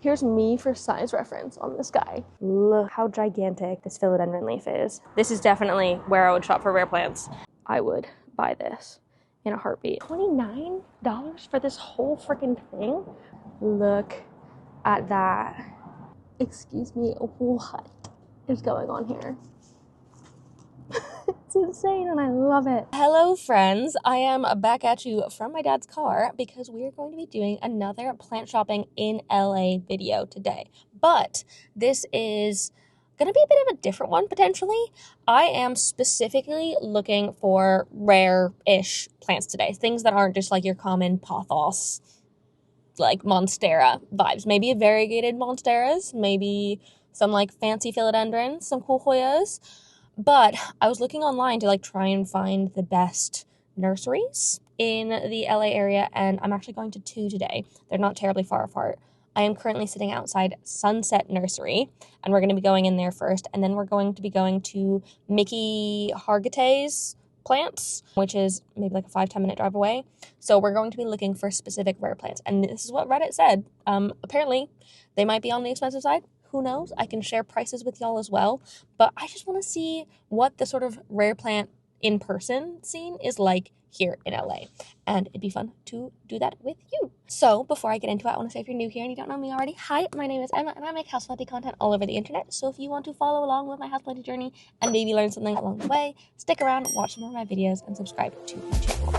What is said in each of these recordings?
Here's me for size reference on this guy. Look how gigantic this philodendron leaf is. This is definitely where I would shop for rare plants. I would buy this in a heartbeat. $29 for this whole freaking thing? Look at that. Excuse me, what is going on here? It's insane and I love it. Hello friends, I am back at you from my dad's car because we are going to be doing another plant shopping in LA video today. But this is gonna be a bit of a different one potentially. I am specifically looking for rare-ish plants today. Things that aren't just like your common pothos, like monstera vibes. Maybe variegated monsteras, maybe some like fancy philodendrons, some cool Hoyas. But I was looking online to like try and find the best nurseries in the LA area, and I'm actually going to two today. They're not terribly far apart. I am currently sitting outside Sunset Nursery, and we're going to be going in there first, and then we're going to be going to Mickey Hargitay's plants, which is maybe like a 5-10 minute drive away. So we're going to be looking for specific rare plants, and this is what Reddit said. Apparently they might be on the expensive side. Who knows? I can share prices with y'all as well, but I just want to see what the sort of rare plant in-person scene is like here in LA, and it'd be fun to do that with you. So before I get into it, I want to say if you're new here and you don't know me already, hi, my name is Emma and I make houseplanting content all over the internet. So if you want to follow along with my houseplanting journey and maybe learn something along the way, stick around, watch some more of my videos, and subscribe to my channel.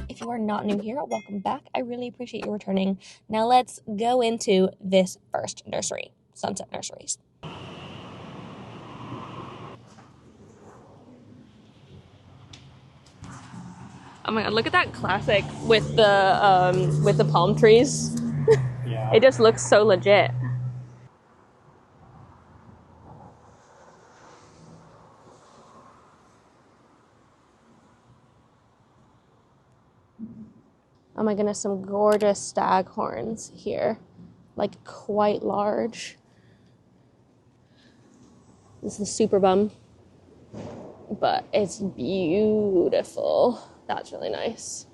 If you are not new here, welcome back. I really appreciate you returning. Now let's go into this first nursery, Sunset Nurseries. Oh my god, look at that classic with the palm trees. Yeah. It just looks so legit. Oh my goodness, some gorgeous staghorns here. Like quite large. This is super bum, but it's beautiful. That's really nice.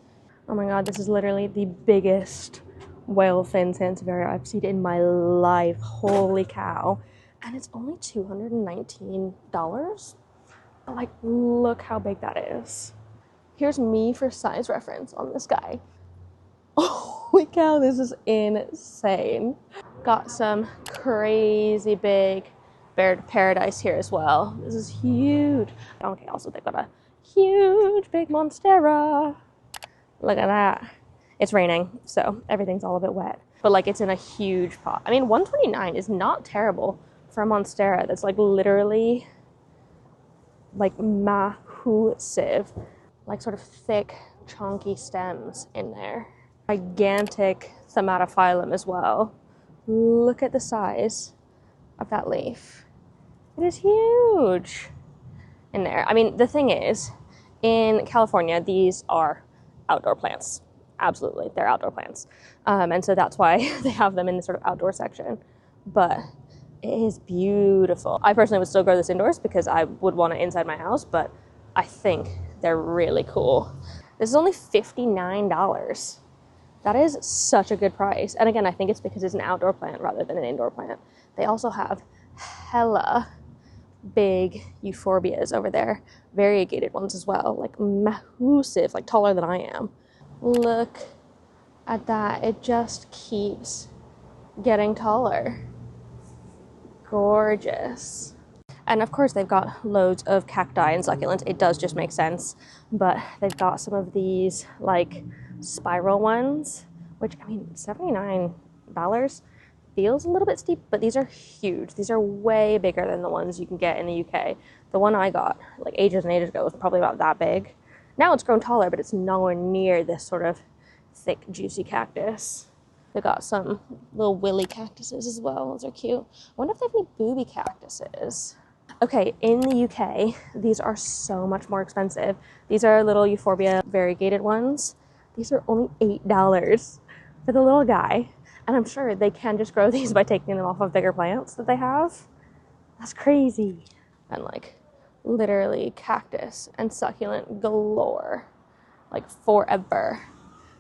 Oh my god, this is literally the biggest whale fin sansevieria I've seen in my life. Holy cow. And it's only $219. But like, look how big that is. Here's me for size reference on this guy. Holy cow, this is insane. Got some crazy big bird paradise here as well. This is huge. Okay, also they've got a huge big monstera. Look at that. It's raining, so everything's all a bit wet. But like, it's in a huge pot. I mean, $129 is not terrible for a monstera that's like literally like massive, like sort of thick, chunky stems in there. Gigantic Thaumatophyllum as well. Look at the size of that leaf. It is huge in there. I mean, the thing is, in California, these are outdoor plants. Absolutely, they're outdoor plants. And so that's why they have them in the sort of outdoor section. But it is beautiful. I personally would still grow this indoors because I would want it inside my house, but I think they're really cool. This is only $59. That is such a good price. And again, I think it's because it's an outdoor plant rather than an indoor plant. They also have hella big euphorbias over there. Variegated ones as well. Like massive, like taller than I am. Look at that. It just keeps getting taller. Gorgeous. And of course they've got loads of cacti and succulents. It does just make sense. But they've got some of these like spiral ones, which I mean, $79 feels a little bit steep, but these are huge. These are way bigger than the ones you can get in the UK. The one I got like ages and ages ago was probably about that big. Now it's grown taller, but it's nowhere near this sort of thick, juicy cactus. They've got some little willy cactuses as well. Those are cute. I wonder if they have any booby cactuses. Okay, in the UK, these are so much more expensive. These are little euphorbia variegated ones. These are only $8 for the little guy. And I'm sure they can just grow these by taking them off of bigger plants that they have. That's crazy. And like literally cactus and succulent galore. Like forever.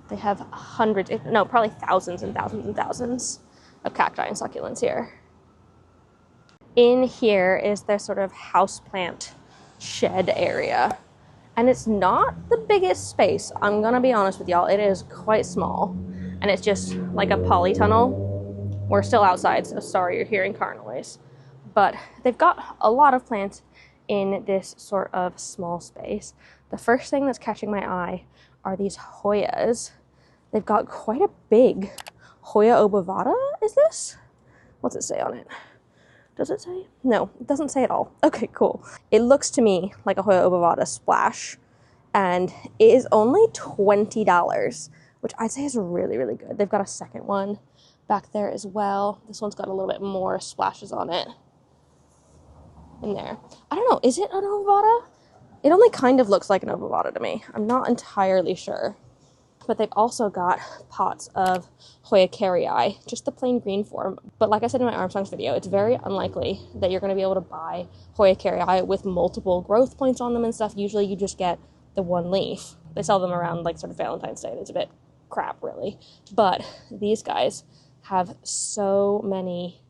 They have hundreds, no, probably thousands and thousands and thousands of cacti and succulents here. In here is their sort of houseplant shed area. And it's not the biggest space. I'm gonna be honest with y'all. It is quite small. And it's just like a polytunnel. We're still outside, so sorry you're hearing car noise. But they've got a lot of plants in this sort of small space. The first thing that's catching my eye are these Hoyas. They've got quite a big Hoya obovata, is this? What's it say on it? Does it say? No, it doesn't say at all. Okay, cool. It looks to me like a Hoya obovata splash, and it is only $20, which I'd say is really, really good. They've got a second one back there as well. This one's got a little bit more splashes on it in there. I don't know, is it an obovata? It only kind of looks like an obovata to me. I'm not entirely sure. But they've also got pots of Hoya carrii, just the plain green form. But like I said in my Armstrong's video, it's very unlikely that you're going to be able to buy Hoya carrii with multiple growth points on them and stuff. Usually you just get the one leaf. They sell them around like sort of Valentine's Day, and it's a bit crap, really. But these guys have so many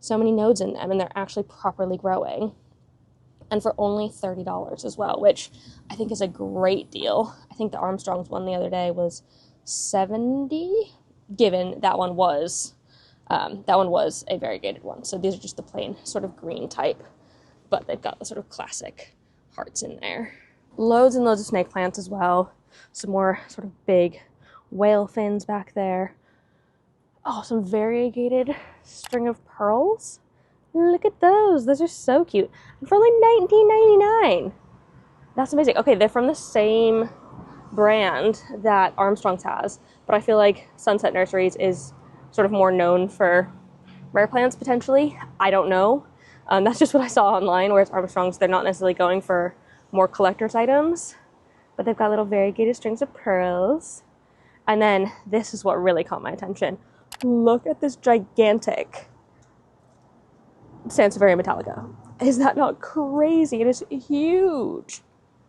nodes in them, and they're actually properly growing. And for only $30 as well, which I think is a great deal. I think the Armstrong's one the other day was $70, given that one was a variegated one. So these are just the plain sort of green type, but they've got the sort of classic hearts in there. Loads and loads of snake plants as well. Some more sort of big whale fins back there. Oh, some variegated string of pearls. Look at those. Those are so cute. And for like $19.99. That's amazing. Okay, they're from the same brand that Armstrong's has, but I feel like Sunset Nurseries is sort of more known for rare plants, potentially. I don't know. That's just what I saw online, whereas Armstrong's, they're not necessarily going for more collector's items, but they've got little variegated strings of pearls. And then this is what really caught my attention. Look at this gigantic Sansevieria metallica. Is that not crazy? It is huge.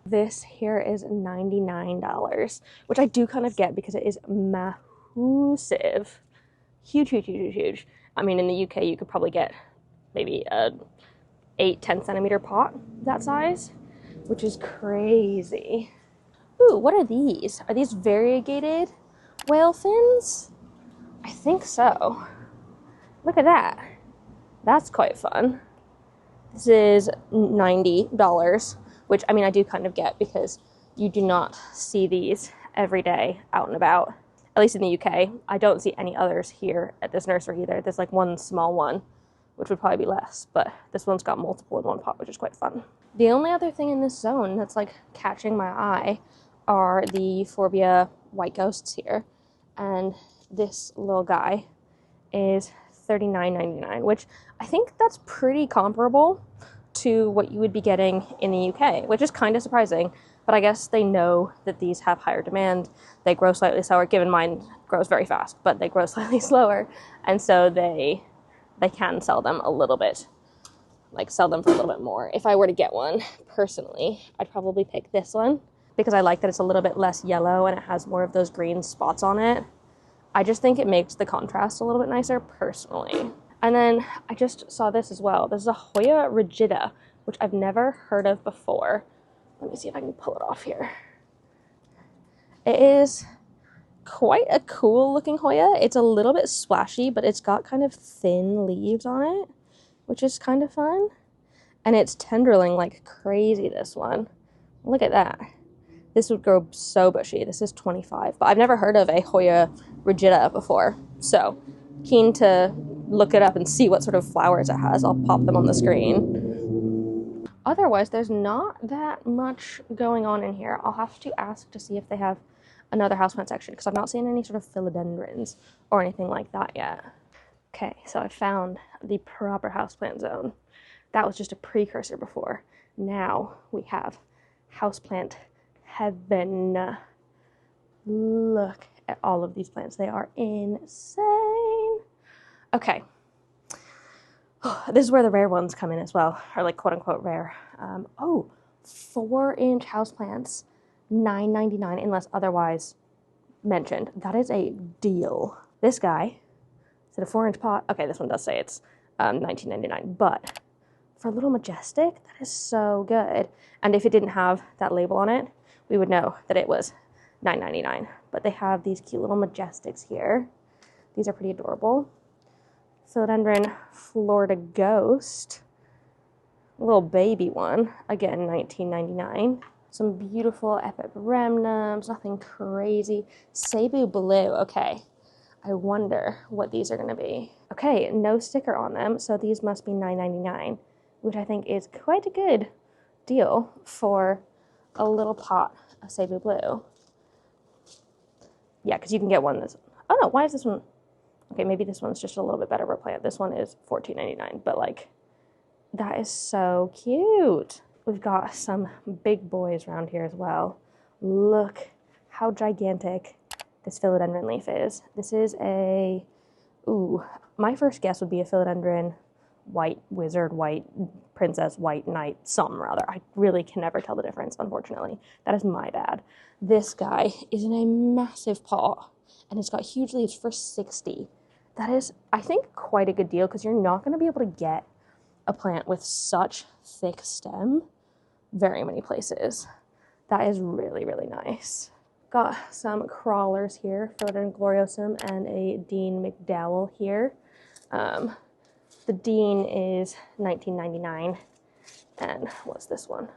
This here is $99, which I do kind of get because it is massive. Huge, huge, huge, huge, huge. I mean, in the UK, you could probably get maybe a 8-10 centimeter pot that size, which is crazy. Ooh, what are these? Are these variegated whale fins? I think so. Look at that. That's quite fun. This is $90, which, I mean, I do kind of get because you do not see these every day out and about. At least in the UK. I don't see any others here at this nursery either. There's like one small one, which would probably be less, but this one's got multiple in one pot, which is quite fun. The only other thing in this zone that's like catching my eye are the Euphorbia white ghosts here. And this little guy is $39.99, which I think that's pretty comparable to what you would be getting in the UK, which is kind of surprising, but I guess they know that these have higher demand. They grow slightly slower, given mine grows very fast, but they grow slightly slower, and so they can sell them a little bit, like sell them for a little bit more. If I were to get one, personally, I'd probably pick this one, because I like that it's a little bit less yellow and it has more of those green spots on it. I just think it makes the contrast a little bit nicer, personally. And then I just saw this as well. This is a Hoya rigida, which I've never heard of before. Let me see if I can pull it off here. It is quite a cool looking Hoya. It's a little bit splashy, but it's got kind of thin leaves on it, which is kind of fun. And it's tendriling like crazy, this one. Look at that. This would grow so bushy. This is $25, but I've never heard of a Hoya rigida before. So keen to look it up and see what sort of flowers it has. I'll pop them on the screen. Otherwise, there's not that much going on in here. I'll have to ask to see if they have another houseplant section, because I've not seen any sort of philodendrons or anything like that yet. Okay, so I found the proper houseplant zone. That was just a precursor before. Now we have houseplant heaven. Look at all of these plants. They are insane. Okay. This is where the rare ones come in as well, or like quote unquote rare. 4-inch houseplants, $9.99 unless otherwise mentioned, that is a deal. This guy, is it a 4-inch pot? Okay, this one does say it's $19.99, but for a little majestic, that is so good. And if it didn't have that label on it, we would know that it was $9.99. But they have these cute little majestics here. These are pretty adorable. Philodendron Florida Ghost, a little baby one, again $19.99. Some beautiful epibremnums, nothing crazy. Cebu Blue, okay. I wonder what these are gonna be. Okay, no sticker on them, so these must be $9.99, which I think is quite a good deal for a little pot of Cebu Blue. Yeah, because you can get one that's, oh no, why is this one? Okay, maybe this one's just a little bit better of a plant. This one is $14.99, but like, that is so cute. We've got some big boys around here as well. Look how gigantic this philodendron leaf is. This is a, ooh, my first guess would be a philodendron white wizard, white princess, white knight, some rather. I really can never tell the difference, unfortunately. That is my bad. This guy is in a massive pot, and it's got huge leaves for $60. That is, I think, quite a good deal, because you're not going to be able to get a plant with such thick stem very many places. That is really, really nice. Got some crawlers here, Philodendron Gloriosum and a Dean McDowell here. The Dean is $19.99, and what's this one?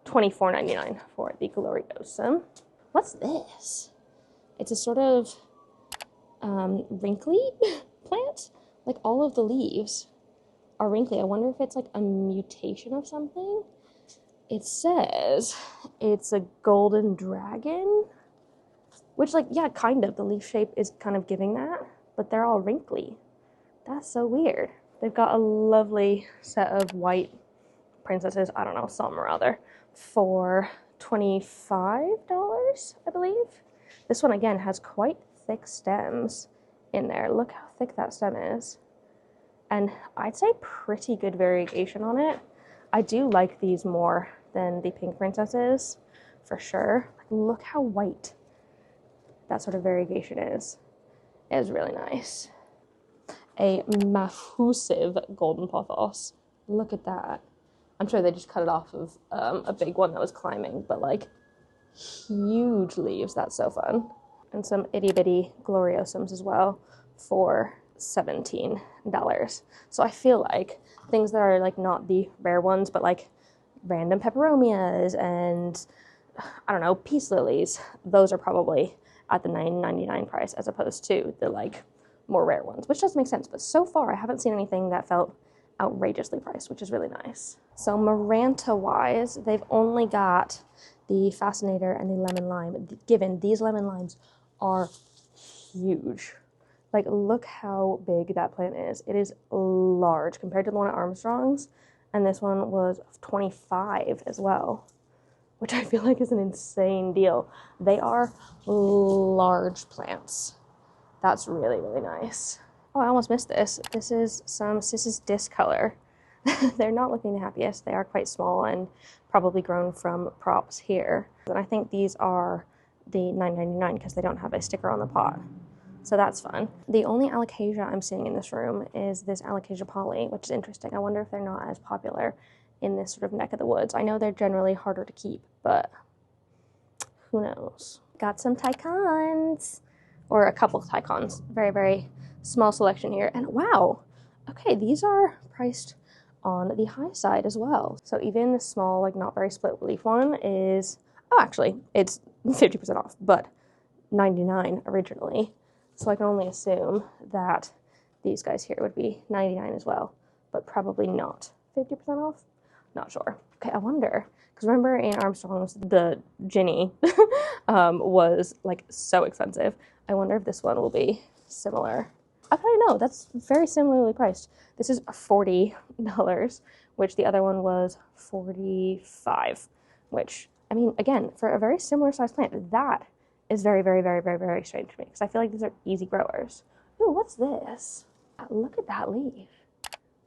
$24.99 for the Gloriosum. What's this? It's a sort of wrinkly plant. Like all of the leaves are wrinkly. I wonder if it's like a mutation of something. It says it's a golden dragon, which, like, yeah, kind of. The leaf shape is kind of giving that, but they're all wrinkly. That's so weird. They've got a lovely set of white princesses, I don't know, some or other, for $25, I believe. This one, again, has quite thick stems in there. Look how thick that stem is. And I'd say pretty good variegation on it. I do like these more than the pink princesses, for sure. Like, look how white that sort of variegation is. It is really nice. A massive golden pothos. Look at that. I'm sure they just cut it off of a big one that was climbing, but like huge leaves. That's so fun. And some itty bitty gloriosums as well for $17. So I feel like things that are like not the rare ones, but like random peperomias and I don't know, peace lilies, those are probably at the $9.99 price as opposed to the like more rare ones, which does make sense. But so far I haven't seen anything that felt outrageously priced, which is really nice. So Maranta wise, they've only got the Fascinator and the lemon lime. Given these lemon limes are huge. Like, look how big that plant is. It is large compared to the one at Armstrong's, and this one was $25 as well, which I feel like is an insane deal. They are large plants. That's really, really nice. Oh, I almost missed this. This is some Cissus Discolor. They're not looking the happiest. They are quite small and probably grown from props here. And I think these are the $9.99 because they don't have a sticker on the pot. So that's fun. The only alocasia I'm seeing in this room is this Alocasia poly, which is interesting. I wonder if they're not as popular in this sort of neck of the woods. I know they're generally harder to keep, but who knows? Got some Tycons, or a couple of Tycons. Very, very small selection here. And wow, okay, these are priced on the high side as well. So even the small, like not very split leaf one is, oh, actually, it's 50% off, but $99 originally. So I can only assume that these guys here would be $99 as well, but probably not 50% off. Not sure. Okay, I wonder, because remember in Armstrong's, the Ginny was like so expensive. I wonder if this one will be similar. I don't know, that's very similarly priced. This is $40, which the other one was $45, which, I mean, again, for a very similar size plant, that is very, very, very, very, very strange to me, because I feel like these are easy growers. Ooh, what's this? Look at that leaf.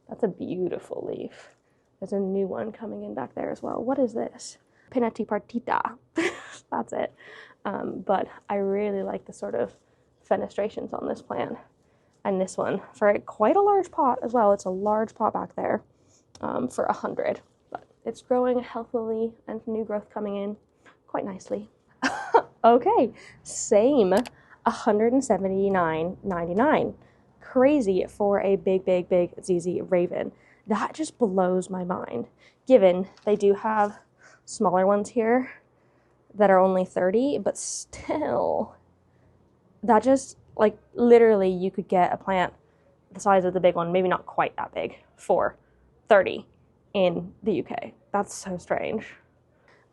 That's a beautiful leaf. There's a new one coming in back there as well. What is this? Pinatipartita. That's it. But I really like the sort of fenestrations on this plant. And this one, for quite a large pot as well. It's a large pot back there for 100. But it's growing healthily and new growth coming in quite nicely. Okay, same, $179.99. Crazy for a big ZZ Raven. That just blows my mind, given they do have smaller ones here that are only 30, but still, that just, like, literally you could get a plant the size of the big one, maybe not quite that big, for 30 in the UK. That's so strange.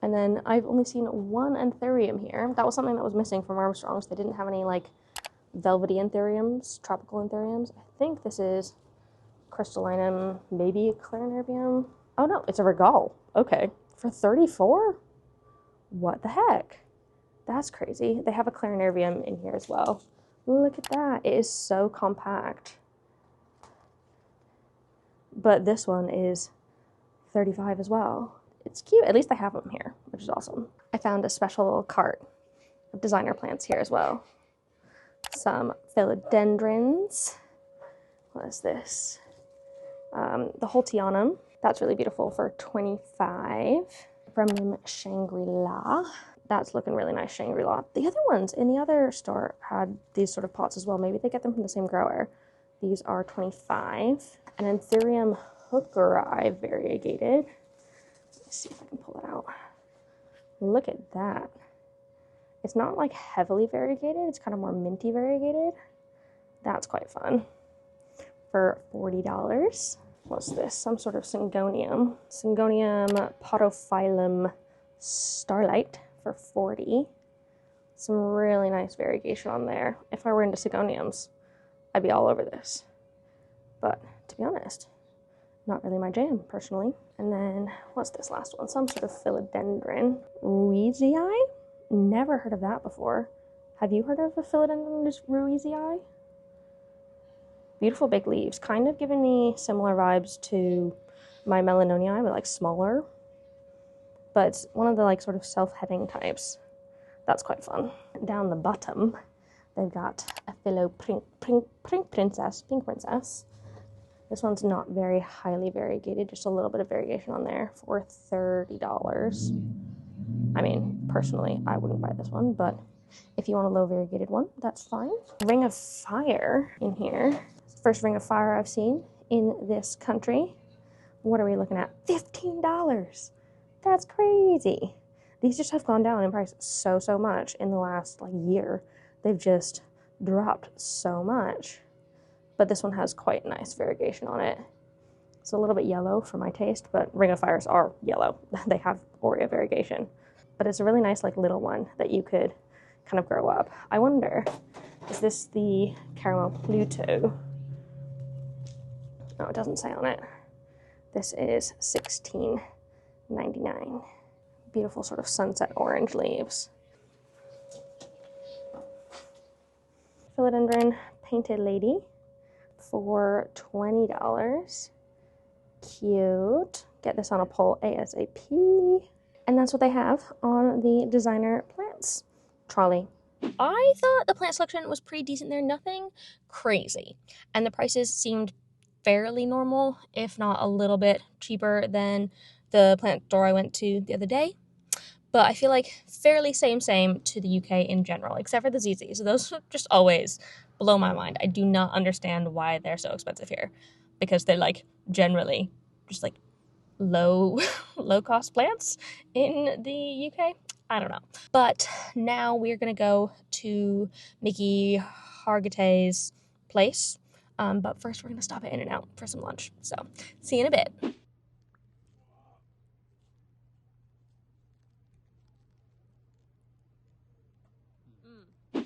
And then I've only seen one anthurium here. That was something that was missing from Armstrong's. They didn't have any, like, velvety anthuriums, tropical anthuriums. I think this is crystallinum, maybe a clarinerbium. Oh no, it's a regal. Okay, for 34? What the heck? That's crazy. They have a clarinerbium in here as well. Look at that. It is so compact. But this one is 35 as well. It's cute. At least I have them here, which is awesome. I found a special little cart of designer plants here as well. Some philodendrons. What is this? The Holtianum. That's really beautiful for 25. Bremnium Shangri-La. That's looking really nice, Shangri-La. The other ones in the other store had these sort of pots as well. Maybe they get them from the same grower. These are 25. An Anthurium Hookeri variegated. Let's see if I can pull it out. Look at that. It's not like heavily variegated. It's kind of more minty variegated. That's quite fun. For $40. What's this? Some sort of Syngonium. Syngonium Podophyllum Starlight for 40. Some really nice variegation on there. If I were into Syngoniums, I'd be all over this. But to be honest, not really my jam, personally. And then, what's this last one? Some sort of philodendron. Ruizii? Never heard of that before. Have you heard of a philodendron Ruizii? Beautiful big leaves. Kind of giving me similar vibes to my Melanonii, but like smaller. But it's one of the like sort of self-heading types. That's quite fun. Down the bottom, they've got a Philo Pink Princess. This one's not very highly variegated, just a little bit of variegation on there for $30. I mean, personally, I wouldn't buy this one, but if you want a low variegated one, that's fine. Ring of Fire in here. First Ring of Fire I've seen in this country. What are we looking at? $15. That's crazy. These just have gone down in price so much in the last like year. They've just dropped so much. But this one has quite nice variegation on it. It's a little bit yellow for my taste, but Ring of Fires are yellow. They have aurea variegation. But it's a really nice like little one that you could kind of grow up. I wonder, is this the Caramel Pluto? No, it doesn't say on it. This is $16.99. Beautiful sort of sunset orange leaves. Philodendron Painted Lady for $20. Cute. Get this on a pole ASAP. And that's what they have on the designer plants trolley. I thought the plant selection was pretty decent there. Nothing crazy. And the prices seemed fairly normal, if not a little bit cheaper than the plant store I went to the other day. But I feel like fairly same to the UK in general, except for the ZZs. Those just always blow my mind. I do not understand why they're so expensive here, because they're like generally just like low cost plants in the UK. I don't know. But now we're gonna go to Mickey Hargitay's place. But first we're gonna stop at In-N-Out for some lunch. So see you in a bit.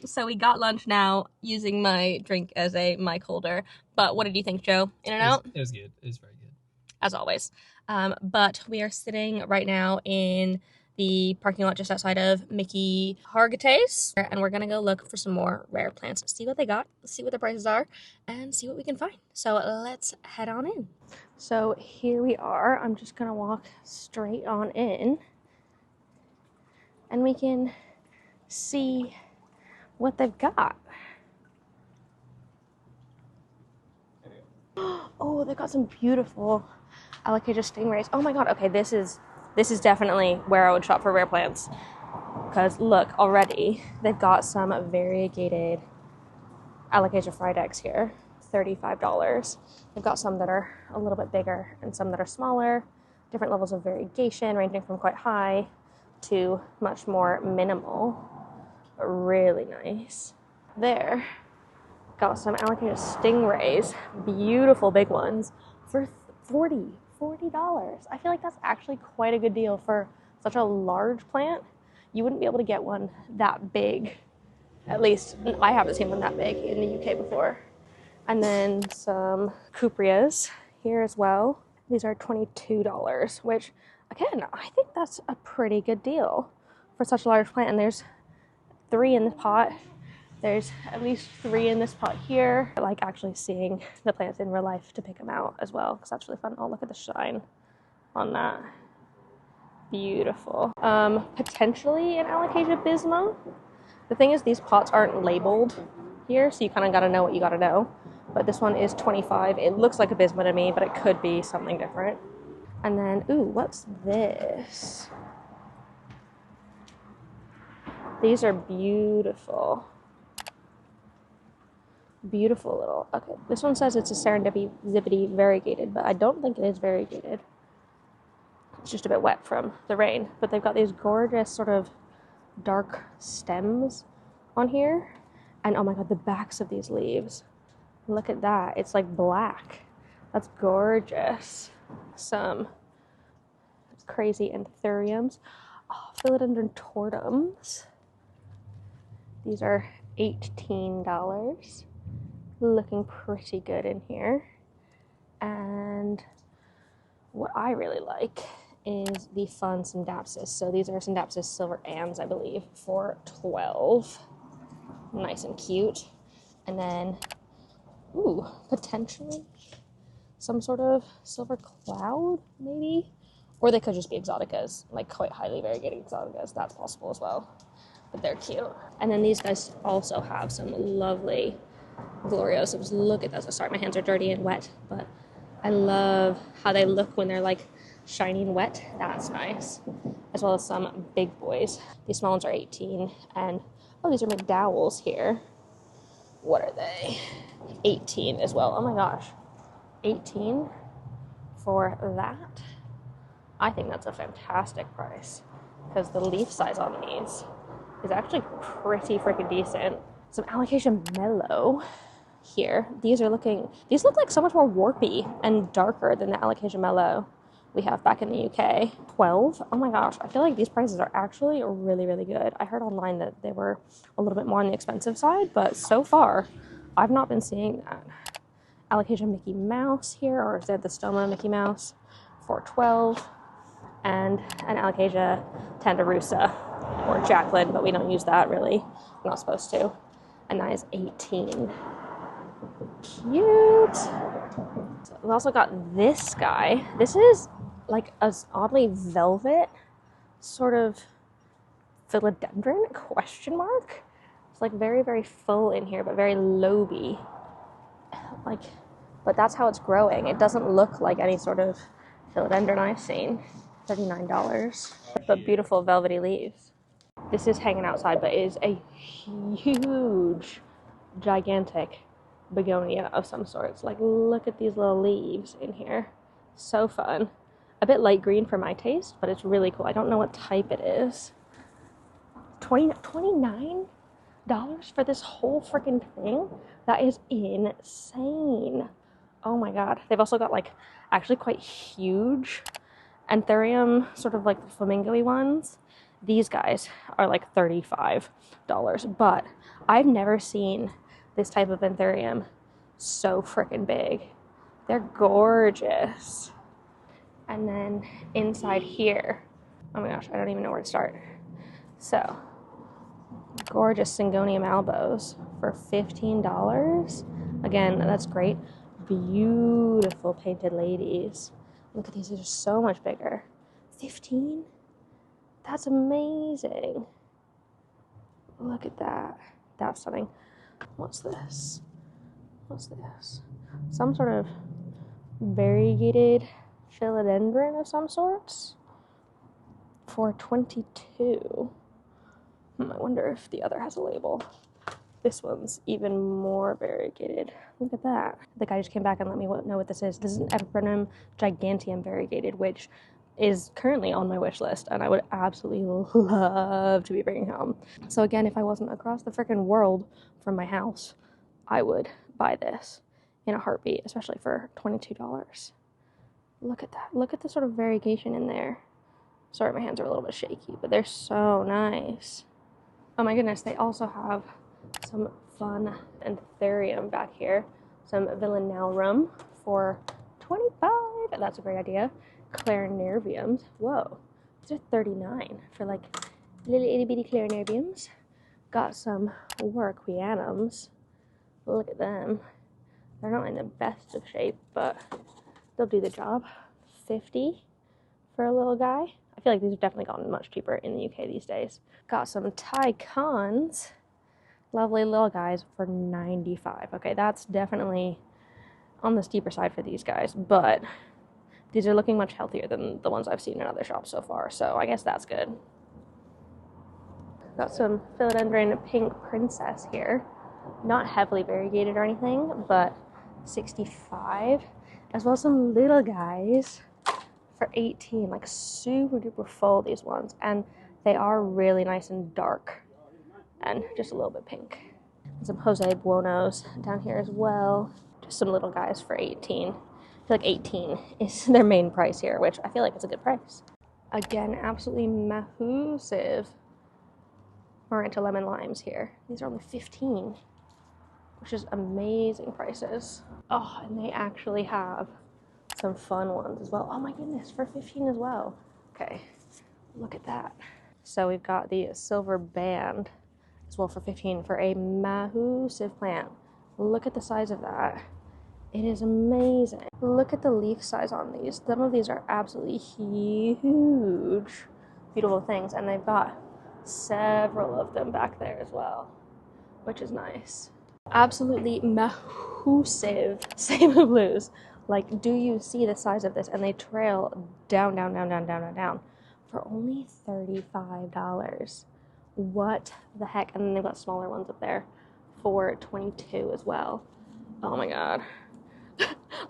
So we got lunch now using my drink as a mic holder. But what did you think, Joe? In-N-Out? It was good. It was very good. As always. But we are sitting right now in the parking lot just outside of Mickey Hargitay's, and we're gonna go look for some more rare plants, see what they got, see what the prices are, and see what we can find. So let's head on in. So here we are. I'm just gonna walk straight on in, and we can see what they've got. Oh, they've got some beautiful Alocasia stingrays. Oh my god, okay, this is definitely where I would shop for rare plants. Because look, already they've got some variegated Alocasia fridex here, $35. They've got some that are a little bit bigger and some that are smaller, different levels of variegation ranging from quite high to much more minimal, but really nice. There, got some Alocasia stingrays, beautiful big ones, for $40. I feel like that's actually quite a good deal for such a large plant. You wouldn't be able to get one that big. At least I haven't seen one that big in the UK before. And then some Cupreas here as well. These are $22, which again, I think that's a pretty good deal for such a large plant. And there's 3 in this pot. There's at least 3 in this pot here. I like actually seeing the plants in real life to pick them out as well, because that's really fun. Oh, look at the shine on that. Beautiful. Potentially an Alocasia bisma. The thing is, these pots aren't labeled here, so you kind of got to know what you got to know. But this one is $25. It looks like a bisma to me, but it could be something different. And then, ooh, what's this? These are beautiful. Beautiful little, okay, this one says it's a serendipity variegated, but I don't think it is variegated. It's just a bit wet from the rain, but they've got these gorgeous sort of dark stems on here. And oh my god, the backs of these leaves. Look at that. It's like black. That's gorgeous. Some crazy anthuriums. Oh, philodendron tortums. These are $18. Looking pretty good in here. And what I really like is the fun Syndapsis. So these are Syndapsis silver ands, I believe, for $12. Nice and cute. And then, ooh, potentially some sort of silver cloud, maybe? Or they could just be exoticas, like quite highly variegated exoticas. That's possible as well. But they're cute. And then these guys also have some lovely gloriosums. Look at those. Sorry, my hands are dirty and wet, but I love how they look when they're like shiny and wet. That's nice. As well as some big boys. These small ones are $18. And oh, these are McDowells here. What are they? $18 as well. Oh my gosh. $18 for that. I think that's a fantastic price, because the leaf size on these is actually pretty freaking decent. Some Alocasia Mellow here. These look like so much more warpy and darker than the Alocasia Mellow we have back in the UK. $12. Oh my gosh, I feel like these prices are actually really, really good. I heard online that they were a little bit more on the expensive side, but so far I've not been seeing that. Alocasia Mickey Mouse here, or Xanthostoma Mickey Mouse, for $12. And an Alocasia Tanderusa, or Jacqueline, but we don't use that really. We're not supposed to. And that is $18. Cute. So we also got this guy. This is like a oddly velvet sort of philodendron, question mark. It's like very, very full in here, but very loby. But that's how it's growing. It doesn't look like any sort of philodendron I've seen. $39. But beautiful velvety leaves. This is hanging outside, but it is a huge, gigantic begonia of some sorts. Like, look at these little leaves in here. So fun. A bit light green for my taste, but it's really cool. I don't know what type it is. $29 for this whole freaking thing? That is insane. Oh my god. They've also got like actually quite huge anthurium, sort of like the flamingo-y ones. These guys are like $35, but I've never seen this type of anthurium so freaking big. They're gorgeous. And then inside here, oh my gosh, I don't even know where to start. So, gorgeous Syngonium albos for $15. Again, that's great. Beautiful painted ladies. Look at these are so much bigger. $15? That's amazing. Look at that. That's stunning. What's this? What's this? Some sort of variegated philodendron of some sorts for $22. I wonder if the other has a label. This one's even more variegated. Look at that. The guy just came back and let me know what this is. This is an Epiprenum giganteum variegated, which is currently on my wish list, and I would absolutely love to be bringing home. So again, if I wasn't across the freaking world from my house, I would buy this in a heartbeat, especially for $22. Look at that. Look at the sort of variegation in there. Sorry, my hands are a little bit shaky, but they're so nice. Oh my goodness, they also have some fun anthurium back here. Some villanelrum for $25. That's a great idea. Clarinerviums. Whoa, these are $39 for like little itty bitty clarinerviums. Got some warwickwianums. Look at them. They're not in the best of shape, but they'll do the job. $50 for a little guy. I feel like these have definitely gotten much cheaper in the UK these days. Got some Tycons. Lovely little guys for $95. Okay, that's definitely on the steeper side for these guys, but these are looking much healthier than the ones I've seen in other shops so far, so I guess that's good. Got some philodendron pink princess here. Not heavily variegated or anything, but $65. As well as some little guys for $18. Like super duper full, these ones. And they are really nice and dark. And just a little bit pink. And some Jose Buonos down here as well. Just some little guys for $18. I feel like $18 is their main price here, which I feel like it's a good price. Again, absolutely massive Maranta lemon limes here. These are only $15, which is amazing prices. Oh, and they actually have some fun ones as well. Oh my goodness, for $15 as well. Okay, look at that. So we've got the silver band as well for $15 for a massive plant. Look at the size of that. It is amazing. Look at the leaf size on these. Some of these are absolutely huge, beautiful things, and they've got several of them back there as well, which is nice. Absolutely massive Sable Blues. Like, do you see the size of this? And they trail down, down, down, down, down, down, down for only $35. What the heck? And then they've got smaller ones up there for $22 as well. Oh my god.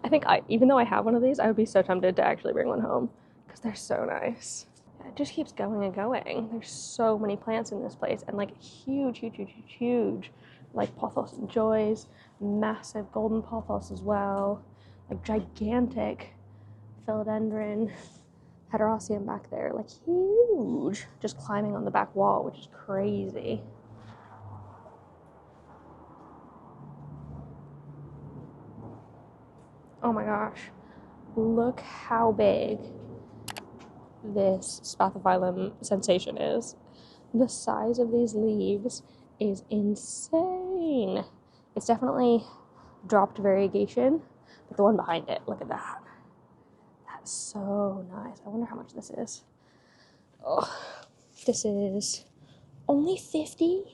I think even though I have one of these, I would be so tempted to actually bring one home because they're so nice. It just keeps going and going. There's so many plants in this place, and like huge, huge, huge, huge, huge, like pothos and joys, massive golden pothos as well, like gigantic philodendron heteroceum back there, like huge, just climbing on the back wall, which is crazy. Oh my gosh, look how big this Spathiphyllum sensation is. The size of these leaves is insane. It's definitely dropped variegation, but the one behind it, look at that. That's so nice. I wonder how much this is. Oh, this is only $50.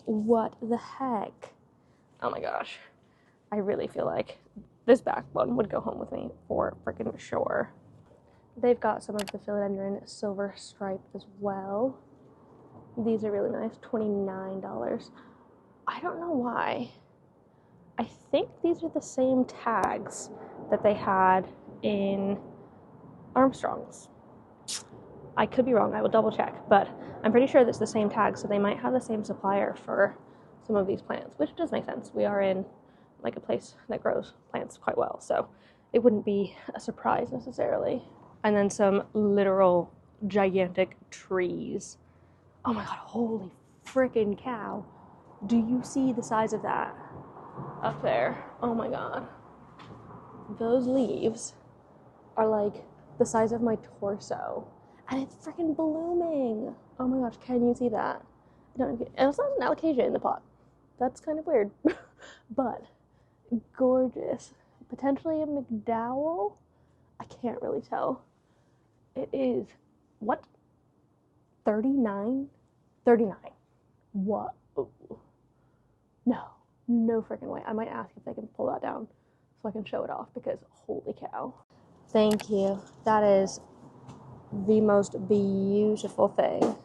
What the heck? Oh my gosh. I really feel like this back one would go home with me for freaking sure. They've got some of the philodendron silver stripe as well. These are really nice, $29. I don't know why. I think these are the same tags that they had in Armstrong's. I could be wrong, I will double check, but I'm pretty sure that's the same tag, so they might have the same supplier for some of these plants, which does make sense. We are in like a place that grows plants quite well, so it wouldn't be a surprise necessarily. And then some literal gigantic trees. Oh my god, holy freaking cow. Do you see the size of that up there? Oh my god. Those leaves are like the size of my torso. And it's freaking blooming. Oh my gosh, can you see that? And it's not an alocasia in the pot. That's kind of weird. But gorgeous. Potentially a McDowell? I can't really tell. It is, what? $39? $39. What? Oh. No freaking way. I might ask if they can pull that down so I can show it off, because holy cow. Thank you. That is the most beautiful thing.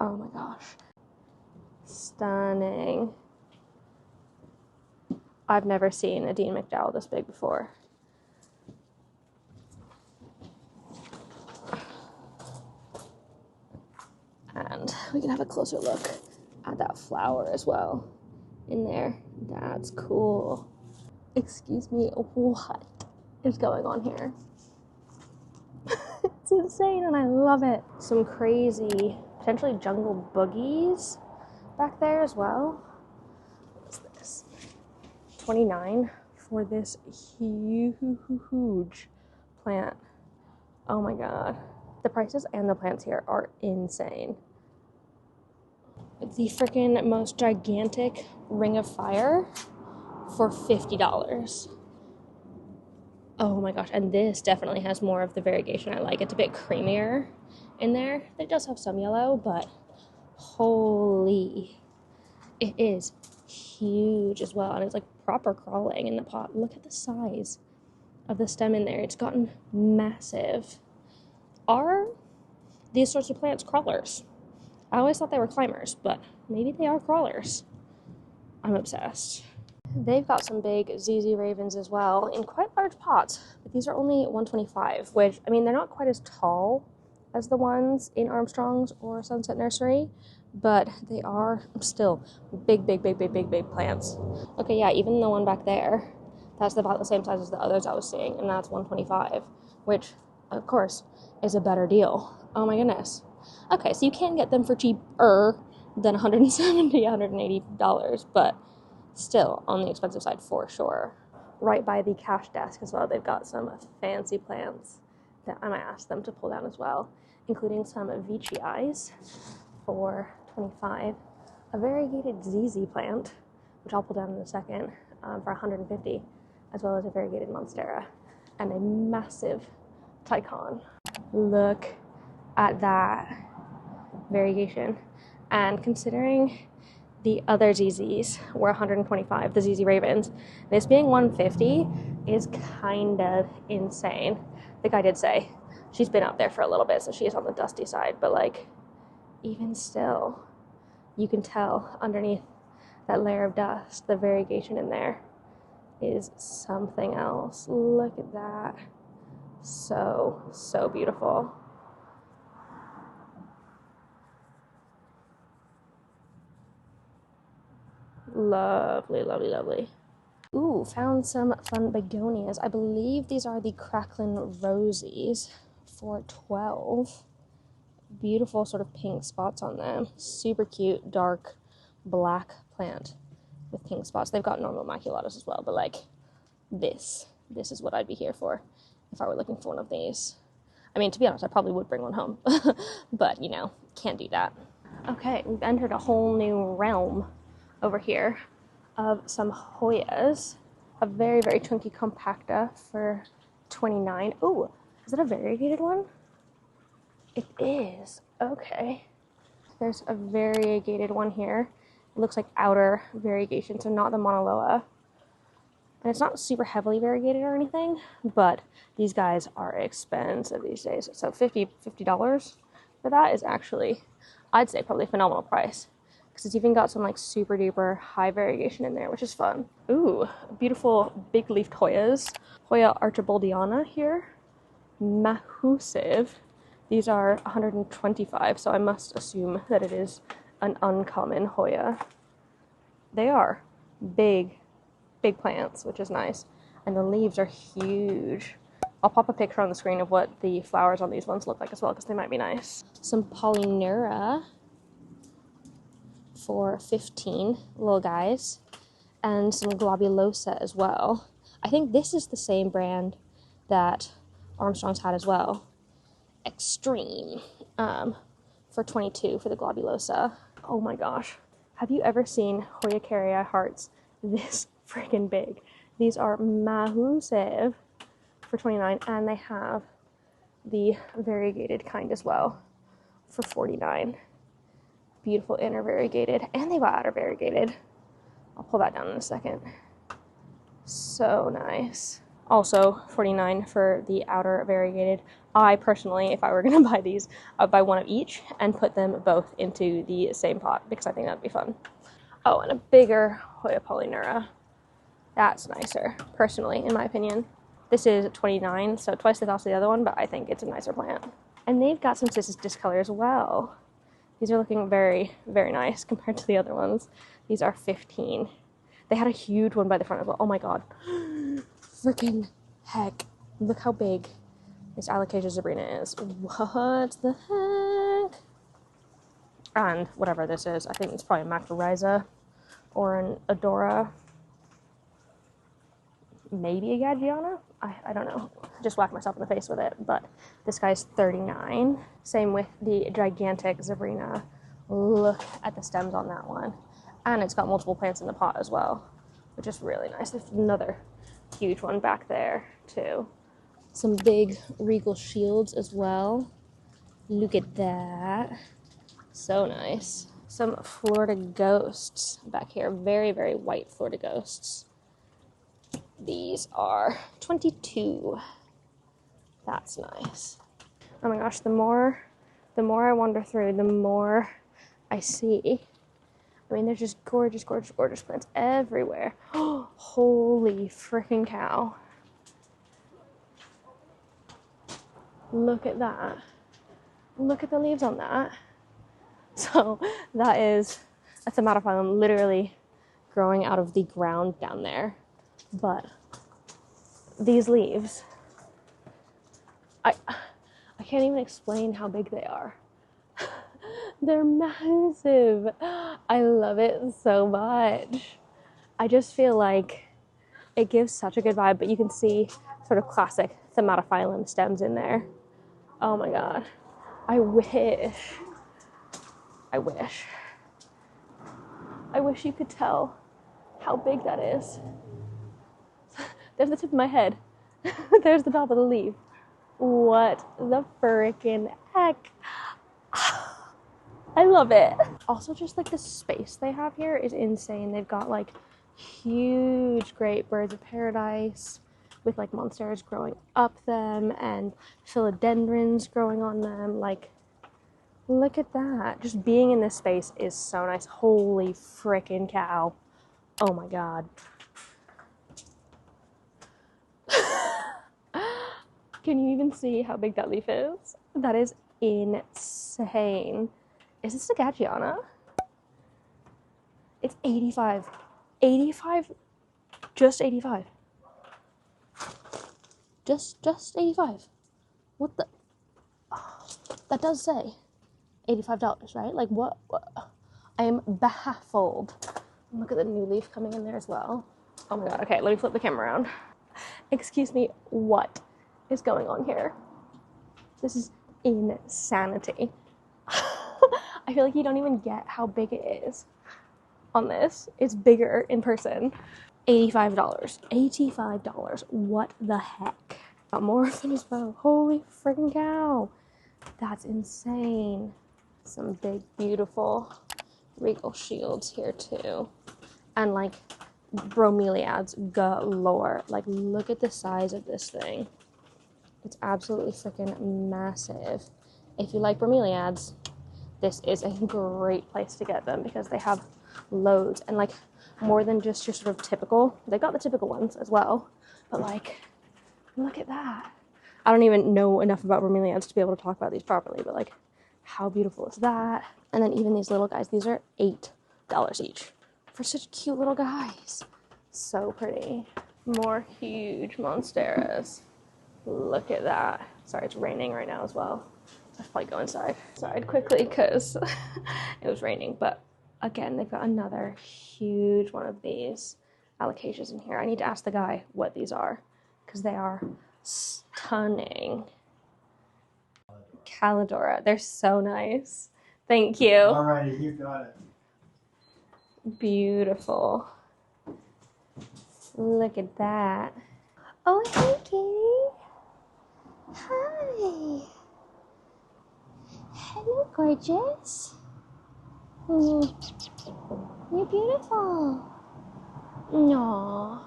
Oh my gosh. Stunning. I've never seen a Dean McDowell this big before. And we can have a closer look at that flower as well in there. That's cool. Excuse me, what is going on here? It's insane and I love it. Some crazy, potentially jungle boogies back there as well. What is this? $29 for this huge plant. Oh my god. The prices and the plants here are insane. The freaking most gigantic ring of fire for $50. Oh my gosh, and this definitely has more of the variegation I like. It's a bit creamier in there. It does have some yellow, but holy, it is huge as well. And it's like proper crawling in the pot. Look at the size of the stem in there. It's gotten massive. Are these sorts of plants crawlers? I always thought they were climbers, but maybe they are crawlers. I'm obsessed. They've got some big ZZ Ravens as well in quite large pots, but these are only $125, which, I mean, they're not quite as tall as the ones in Armstrong's or Sunset Nursery, but they are still big plants. Okay, yeah, even the one back there, that's about the same size as the others I was seeing, and that's $125, which, of course, is a better deal. Oh my goodness. Okay, so you can get them for cheaper than $170, $180, but still on the expensive side for sure. Right by the cash desk as well, they've got some fancy plants that I might ask them to pull down as well, including some Vici eyes for $25, a variegated ZZ plant, which I'll pull down in a second, for $150, as well as a variegated monstera, and a massive Tycon. Look at that variegation. And considering the other ZZs were $125, the ZZ Ravens, this being $150 is kind of insane. The guy did say she's been up there for a little bit, so she is on the dusty side, but like, even still, you can tell underneath that layer of dust, the variegation in there is something else. Look at that. So beautiful. Lovely. Ooh, found some fun begonias. I believe these are the Cracklin Rosies for $12. Beautiful sort of pink spots on them. Super cute, dark, black plant with pink spots. They've got normal maculatus as well, but like this is what I'd be here for if I were looking for one of these. I mean, to be honest, I probably would bring one home, but, you know, can't do that. Okay, we've entered a whole new realm over here of some Hoyas. A very chunky compacta for $29. Oh, is it a variegated one? It is. Okay. There's a variegated one here. It looks like outer variegation, so not the Monaloa. And it's not super heavily variegated or anything, but these guys are expensive these days. So $50 for that is actually, I'd say, probably a phenomenal price. Because it's even got some like super duper high variegation in there, which is fun. Ooh, beautiful big leafed Hoyas. Hoya archibaldiana here. Mahusive. These are $125, so I must assume that it is an uncommon Hoya. They are big plants, which is nice. And the leaves are huge. I'll pop a picture on the screen of what the flowers on these ones look like as well, because they might be nice. Some Polynura for $15, little guys. And some Globulosa as well. I think this is the same brand that Armstrong's had as well. Extreme, for $22 for the Globulosa. Oh my gosh. Have you ever seen Hoyacaria hearts this freaking big? These are massive for $29, and they have the variegated kind as well for $49. Beautiful inner variegated, and they've got outer variegated. I'll pull that down in a second. So nice. Also, $49 for the outer variegated. I personally, if I were going to buy these, I would buy one of each and put them both into the same pot because I think that'd be fun. Oh, and a bigger Hoya polyneura. That's nicer, personally, in my opinion. This is $29, so twice the cost of the other one, but I think it's a nicer plant. And they've got some discolor as well. These are looking very, very nice compared to the other ones. These are $15. They had a huge one by the front as well. Oh my god. Freaking heck. Look how big this Alocasia zebrina is. What the heck? And whatever this is, I think it's probably a Macrorrhiza or an Adora. Maybe a Gadgiana? I don't know. Just whacked myself in the face with it, but this guy's $39. Same with the gigantic zebrina. Look at the stems on that one. And it's got multiple plants in the pot as well, which is really nice. There's another huge one back there, too. Some big regal shields as well. Look at that. So nice. Some Florida ghosts back here. Very, very white Florida ghosts. These are $22. That's nice. Oh my gosh, the more I wander through, the more I see. I mean, there's just gorgeous, gorgeous, gorgeous plants everywhere. Holy freaking cow. Look at that. Look at the leaves on that. So that is a Thamatophyllum literally growing out of the ground down there. But these leaves, I can't even explain how big they are. They're massive. I love it so much. I just feel like it gives such a good vibe, but you can see sort of classic Thamatophyllum stems in there. Oh my god. I wish you could tell how big that is. There's the tip of my head. There's the top of the leaf. What the freaking heck? I love it. Also, just like the space they have here is insane. They've got like huge great birds of paradise with like monsteras growing up them and philodendrons growing on them. Like, look at that. Just being in this space is so nice. Holy freaking cow. Oh my god. Can you even see how big that leaf is? That is insane. Is this a Gadgiana? It's 85. 85? Just 85. Just 85. What the? Oh, that does say $85, right? Like, what? I am baffled. Look at the new leaf coming in there as well. Oh my god. Okay, let me flip the camera around. Excuse me, what is going on here? This is insanity. I feel like you don't even get how big it is on this. It's bigger in person. $85. $85. What the heck? Got more of them as well. Holy freaking cow. That's insane. Some big, beautiful regal shields here too. And like bromeliads galore. Like, look at the size of this thing. It's absolutely freaking massive. If you like bromeliads, this is a great place to get them because they have loads and like more than just your sort of typical. They got the typical ones as well, but like, look at that. I don't even know enough about bromeliads to be able to talk about these properly, but like, how beautiful is that? And then even these little guys, these are $8 each for such cute little guys. So pretty. More huge monsteras. Look at that. Sorry, it's raining right now as well. I should probably go inside quickly because it was raining. But again, they've got another huge one of these alocasias in here. I need to ask the guy what these are because they are stunning. Calidora. They're so nice. Thank you. All righty, you got it. Beautiful. Look at that. Oh, hey, kitty. Hi. Hello, gorgeous. You're beautiful. No.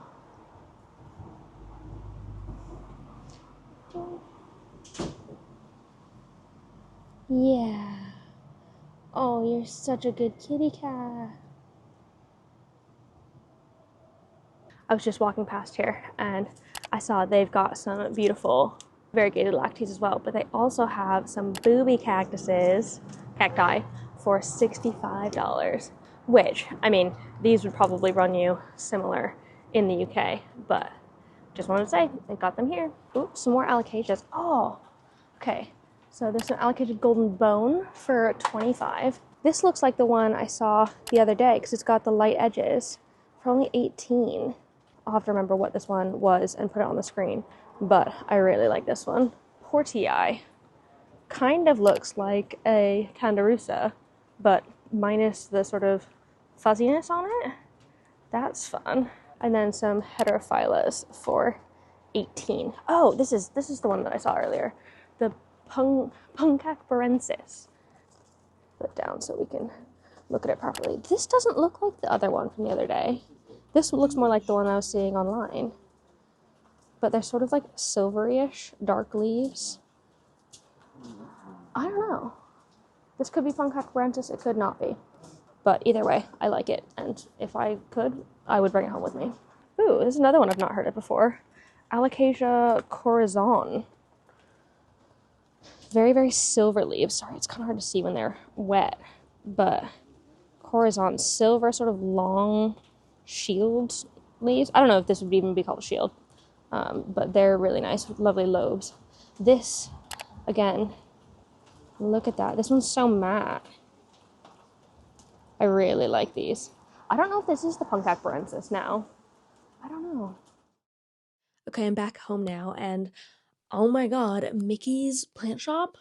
Yeah. Oh, you're such a good kitty cat. I was just walking past here and I saw they've got some beautiful variegated lactees as well, but they also have some booby cacti, for $65, which, I mean, these would probably run you similar in the UK, but just wanted to say, they got them here. Oops, some more alocasias. Oh, okay. So there's an alocasia golden bone for $25. This looks like the one I saw the other day because it's got the light edges for only $18. I'll have to remember what this one was and put it on the screen, but I really like this one. Portii kind of looks like a Candarusa, but minus the sort of fuzziness on it. That's fun. And then some heterophylas for 18. Oh, this is the one that I saw earlier. The Puncac barensis. Put it down so we can look at it properly. This doesn't look like the other one from the other day. This looks more like the one I was seeing online. But they're sort of like silvery-ish, dark leaves. I don't know. This could be Puncac barensis, it could not be. But either way, I like it. And if I could, I would bring it home with me. Ooh, this is another one I've not heard of before. Alocasia corazon. Very, very silver leaves. Sorry, it's kind of hard to see when they're wet. But corazon, silver, sort of long shield leaves. I don't know if this would even be called a shield. But they're really nice with lovely lobes. This, again, look at that. This one's so matte. I really like these. I don't know if this is the Puncac barensis now. I don't know. Okay, I'm back home now, and oh my god, Mickey's plant shop,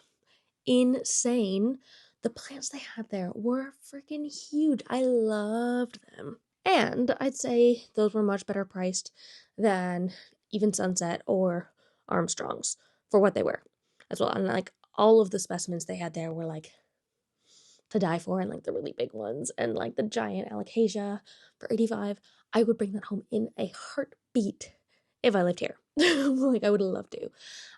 insane. The plants they had there were freaking huge. I loved them. And I'd say those were much better priced than even Sunset or Armstrong's for what they were as well. And like all of the specimens they had there were like to die for, and like the really big ones, and like the giant alocasia for 85. I would bring that home in a heartbeat if I lived here. Like I would love to.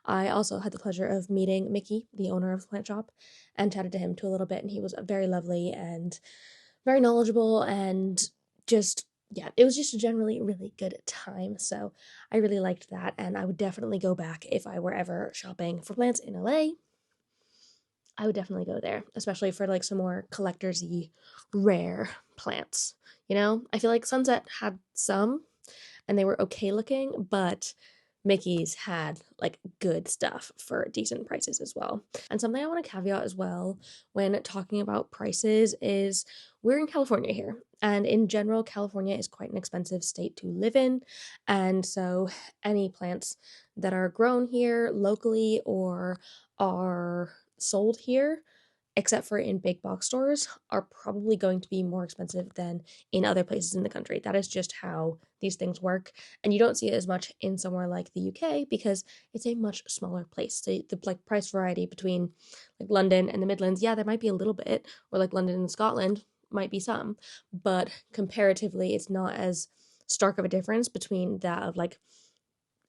I also had the pleasure of meeting Mickey, the owner of the plant shop, and chatted to him too a little bit, and he was very lovely and very knowledgeable, and just yeah, it was just a generally really good time. So I really liked that, and I would definitely go back if I were ever shopping for plants in LA. I would definitely go there, especially for like some more collectorsy, rare plants. You know, I feel like Sunset had some, and they were okay looking, but Mickey's had like good stuff for decent prices as well. And something I want to caveat as well when talking about prices is we're in California here, and in general, California is quite an expensive state to live in. And so, any plants that are grown here locally or are sold here, except for in big box stores, are probably going to be more expensive than in other places in the country. That is just how these things work. And you don't see it as much in somewhere like the UK because it's a much smaller place. So the like price variety between like London and the Midlands, yeah, there might be a little bit, or like London and Scotland might be some, but comparatively it's not as stark of a difference between that of like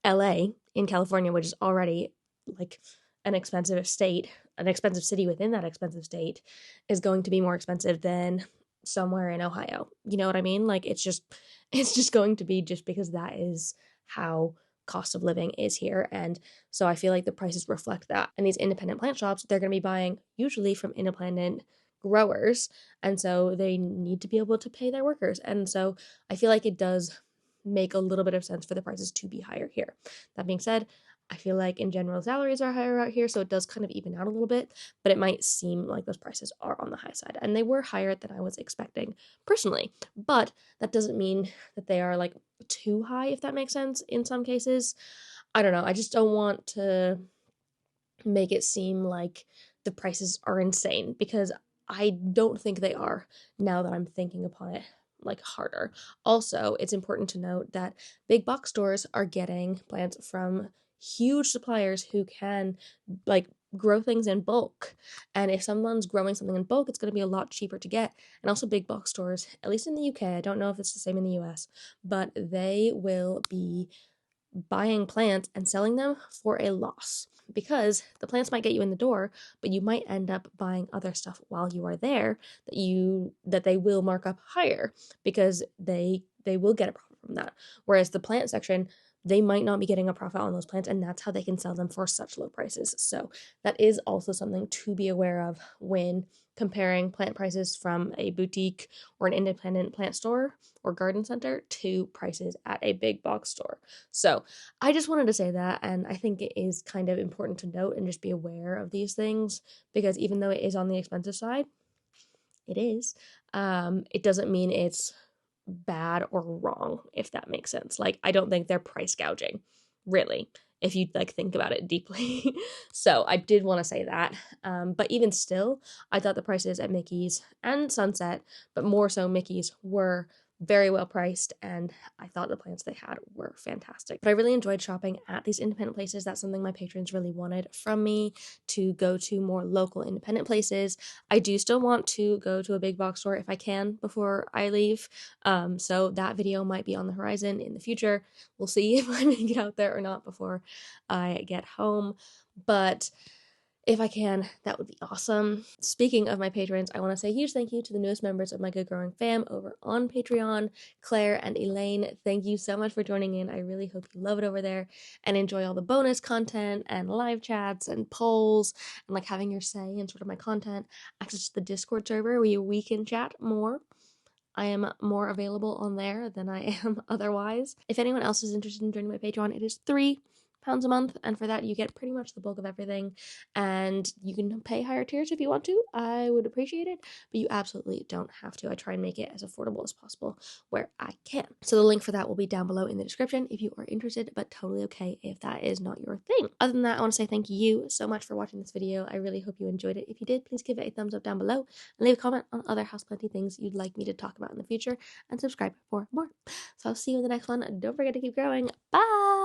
LA in California, which is already like an expensive state, an expensive city within that expensive state, is going to be more expensive than somewhere in Ohio. You know what I mean? Like it's just going to be, just because that is how cost of living is here. And so I feel like the prices reflect that. And these independent plant shops, they're going to be buying usually from independent growers, and so they need to be able to pay their workers. And so I feel like it does make a little bit of sense for the prices to be higher here. That being said, I feel like in general salaries are higher out here, so it does kind of even out a little bit, but it might seem like those prices are on the high side, and they were higher than I was expecting personally. But that doesn't mean that they are like too high, if that makes sense in some cases. I don't know. I just don't want to make it seem like the prices are insane, because I don't think they are, now that I'm thinking upon it like harder. Also, it's important to note that big box stores are getting plants from huge suppliers who can like grow things in bulk. And if someone's growing something in bulk, it's going to be a lot cheaper to get. And also big box stores, at least in the UK, I don't know if it's the same in the US, but they will be buying plants and selling them for a loss, because the plants might get you in the door, but you might end up buying other stuff while you are there that they will mark up higher, because they will get a profit from that. Whereas the plant section, they might not be getting a profit on those plants, and that's how they can sell them for such low prices. So that is also something to be aware of when comparing plant prices from a boutique or an independent plant store or garden center to prices at a big box store. So I just wanted to say that, and I think it is kind of important to note and just be aware of these things, because even though it is on the expensive side, it is, it doesn't mean it's bad or wrong, if that makes sense. Like, I don't think they're price gouging, really, if you like think about it deeply. So I did want to say that. But even still, I thought the prices at Mickey's and Sunset, but more so Mickey's, were very well priced, and I thought the plants they had were fantastic. But I really enjoyed shopping at these independent places. That's something my patrons really wanted from me, to go to more local independent places. I do still want to go to a big box store if I can before I leave. So that video might be on the horizon in the future. We'll see if I make it out there or not before I get home. But if I can, that would be awesome. Speaking of my patrons, I want to say a huge thank you to the newest members of my Good Growing fam over on Patreon, Claire and Elaine. Thank you so much for joining in. I really hope you love it over there and enjoy all the bonus content and live chats and polls and like having your say in sort of my content. Access to the Discord server where we can chat more. I am more available on there than I am otherwise. If anyone else is interested in joining my Patreon, it is £3 a month, and for that you get pretty much the bulk of everything, and you can pay higher tiers if you want to. I would appreciate it, but you absolutely don't have to. I try and make it as affordable as possible where I can. So the link for that will be down below in the description if you are interested, but totally okay if that is not your thing. Other than that, I want to say thank you so much for watching this video. I really hope you enjoyed it. If you did, please give it a thumbs up down below and leave a comment on other houseplanty things you'd like me to talk about in the future, and subscribe for more. So I'll see you in the next one. Don't forget to keep growing. Bye!